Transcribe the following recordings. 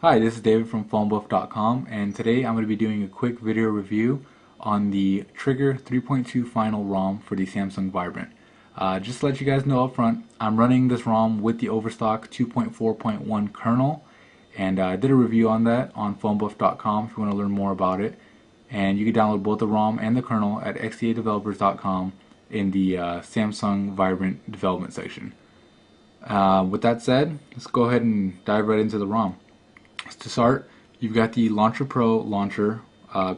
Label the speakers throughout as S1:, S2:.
S1: Hi, this is David from PhoneBuff.com, and today I'm going to be doing a quick video review on the Trigger 3.2 Final ROM for the Samsung Vibrant. Just to let you guys know up front, I'm running this ROM with the Overstock 2.4.1 kernel, and I did a review on that on PhoneBuff.com if you want to learn more about it. And you can download both the ROM and the kernel at xdadevelopers.com in the Samsung Vibrant development section. With that said, let's go ahead and dive right into the ROM. To start, you've got the Launcher Pro launcher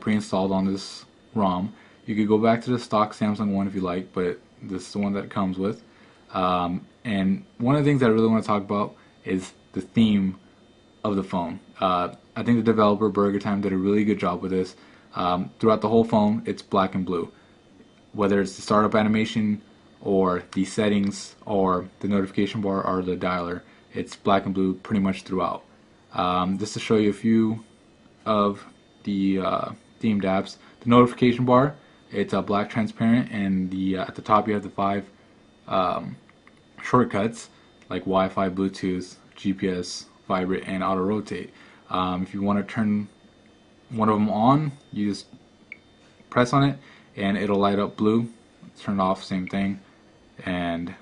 S1: pre-installed on this ROM. You could go back to the stock Samsung one if you like, but this is the one that it comes with. And one of the things that I really want to talk about is the theme of the phone. I think the developer BurgerTime did a really good job with this. Throughout the whole phone, it's black and blue. Whether it's the startup animation or the settings or the notification bar or the dialer, it's black and blue pretty much throughout. Just to show you a few of the themed apps. The notification bar, it's black transparent, and at the top you have the 5 shortcuts like Wi-Fi, Bluetooth, GPS, Vibrate, and Auto Rotate. If you want to turn one of them on, you just press on it and it'll light up blue. Turn it off, same thing. And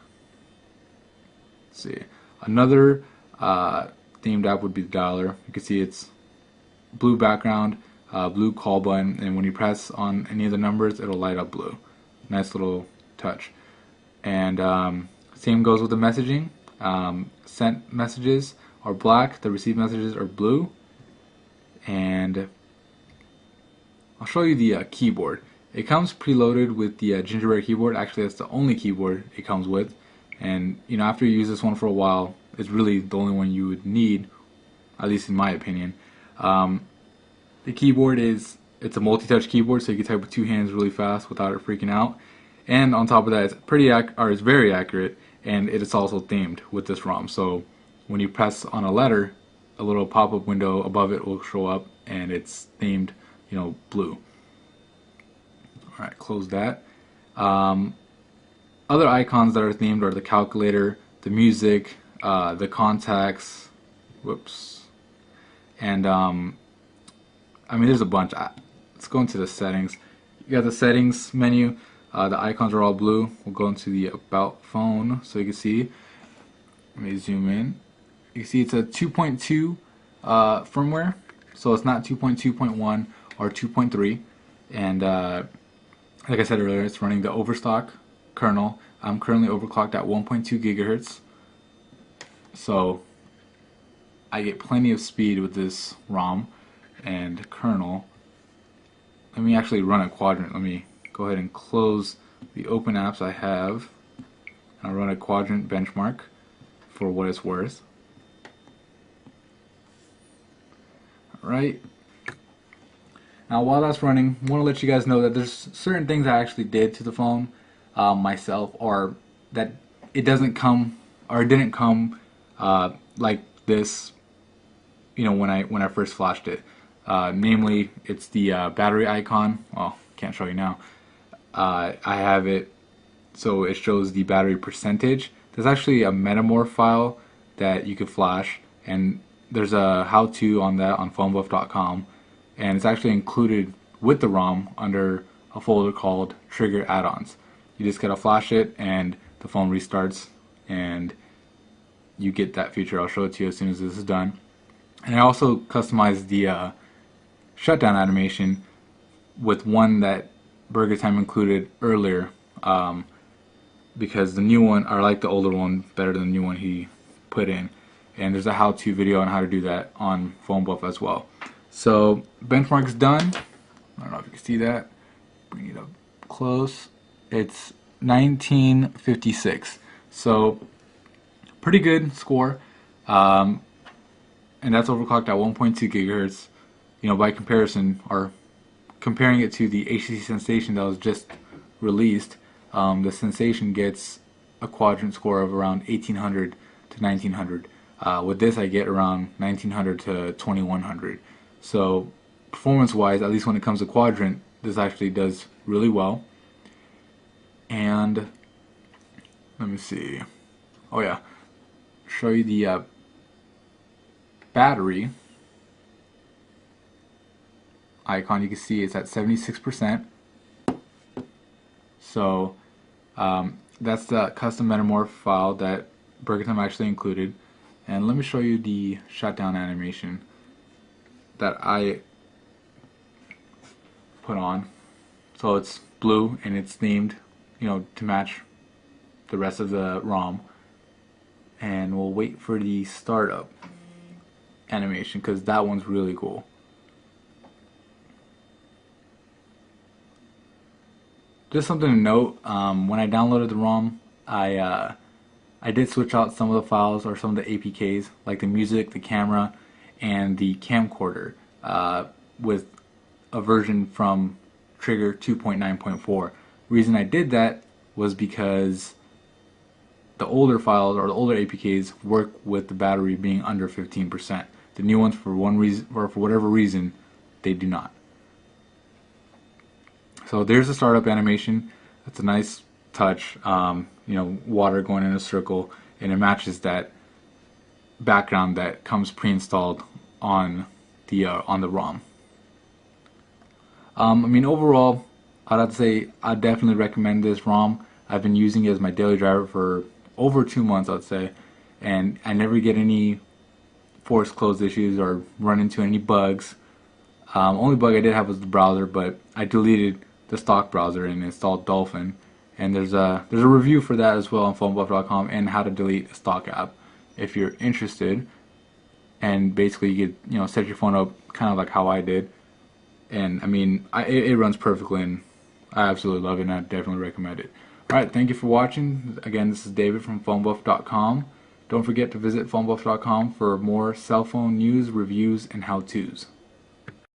S1: let's see, another themed app would be the dialer. You can see it's blue background, blue call button, and when you press on any of the numbers, it'll light up blue. Nice little touch. And same goes with the messaging. Sent messages are black, the received messages are blue. And I'll show you the keyboard. It comes preloaded with the Gingerbread keyboard. Actually, that's the only keyboard it comes with. And after you use this one for a while, it's really the only one you would need, at least in my opinion. The keyboard it's a multi-touch keyboard, so you can type with 2 hands really fast without it freaking out. And on top of that, it's very accurate, and it is also themed with this ROM. So when you press on a letter, a little pop-up window above it will show up, and it's themed, blue. All right, close that. Other icons that are themed are the calculator, the music, the contacts, and there's a bunch. Let's go into the settings. You got the settings menu. The icons are all blue. We'll go into the about phone so you can see. Let me zoom in. You can see it's a 2.2 firmware, so it's not 2.2.1 or 2.3. And like I said earlier, it's running the Overstock kernel. I'm currently overclocked at 1.2 gigahertz. So I get plenty of speed with this ROM and kernel. Let me actually run a quadrant. Let me go ahead and close the open apps I have. I'll run a quadrant benchmark for what it's worth. Alright. Now while that's running, I want to let you guys know that there's certain things I actually did to the phone myself, or that it didn't come like this, when I first flashed it. Namely, it's the battery icon. Well, can't show you now. I have it so it shows the battery percentage. There's actually a Metamorph file that you could flash, and there's a how-to on that on PhoneBuff.com, and it's actually included with the ROM under a folder called Trigger Add-ons. You just gotta flash it, and the phone restarts, and you get that feature. I'll show it to you as soon as this is done. And I also customized the shutdown animation with one that BurgerTime included earlier, because the new one, I like the older one better than the new one he put in. And there's a how-to video on how to do that on PhoneBuff as well. So benchmark's done. I don't know if you can see that. Bring it up close. It's 1956. So pretty good score. And that's overclocked at 1.2 gigahertz. By comparison, or comparing it to the HTC Sensation that was just released, the Sensation gets a quadrant score of around 1800 to 1900. With this, I get around 1900 to 2100. So performance-wise, at least when it comes to quadrant, this actually does really well. And let me see. Oh yeah, show you the battery. icon, you can see it's at 76%. So that's the custom metamorph file that Burger Time actually included. And let me show you the shutdown animation that I put on. So it's blue and it's themed, to match the rest of the ROM. And we'll wait for the startup animation because that one's really cool. Just something to note, when I downloaded the ROM, I did switch out some of the files or some of the APKs, like the music, the camera, and the camcorder, with a version from Trigger 2.9.4. Reason I did that was because the older files or the older APKs work with the battery being under 15%. The new ones, for one reason or for whatever reason, they do not. So there's the startup animation. That's a nice touch. Water going in a circle, and it matches that background that comes pre-installed on the ROM. Overall, I'd have to say I definitely recommend this ROM. I've been using it as my daily driver for over 2 months, I'd say, and I never get any force close issues or run into any bugs. Only bug I did have was the browser, but I deleted the stock browser and installed Dolphin. And there's a review for that as well on phonebuff.com, and how to delete a stock app if you're interested. And basically you could set your phone up kind of like how I did. And it runs perfectly, and I absolutely love it, and I definitely recommend it. Alright, thank you for watching. Again, this is David from phonebuff.com. Don't forget to visit phonebuff.com for more cell phone news, reviews, and how-tos.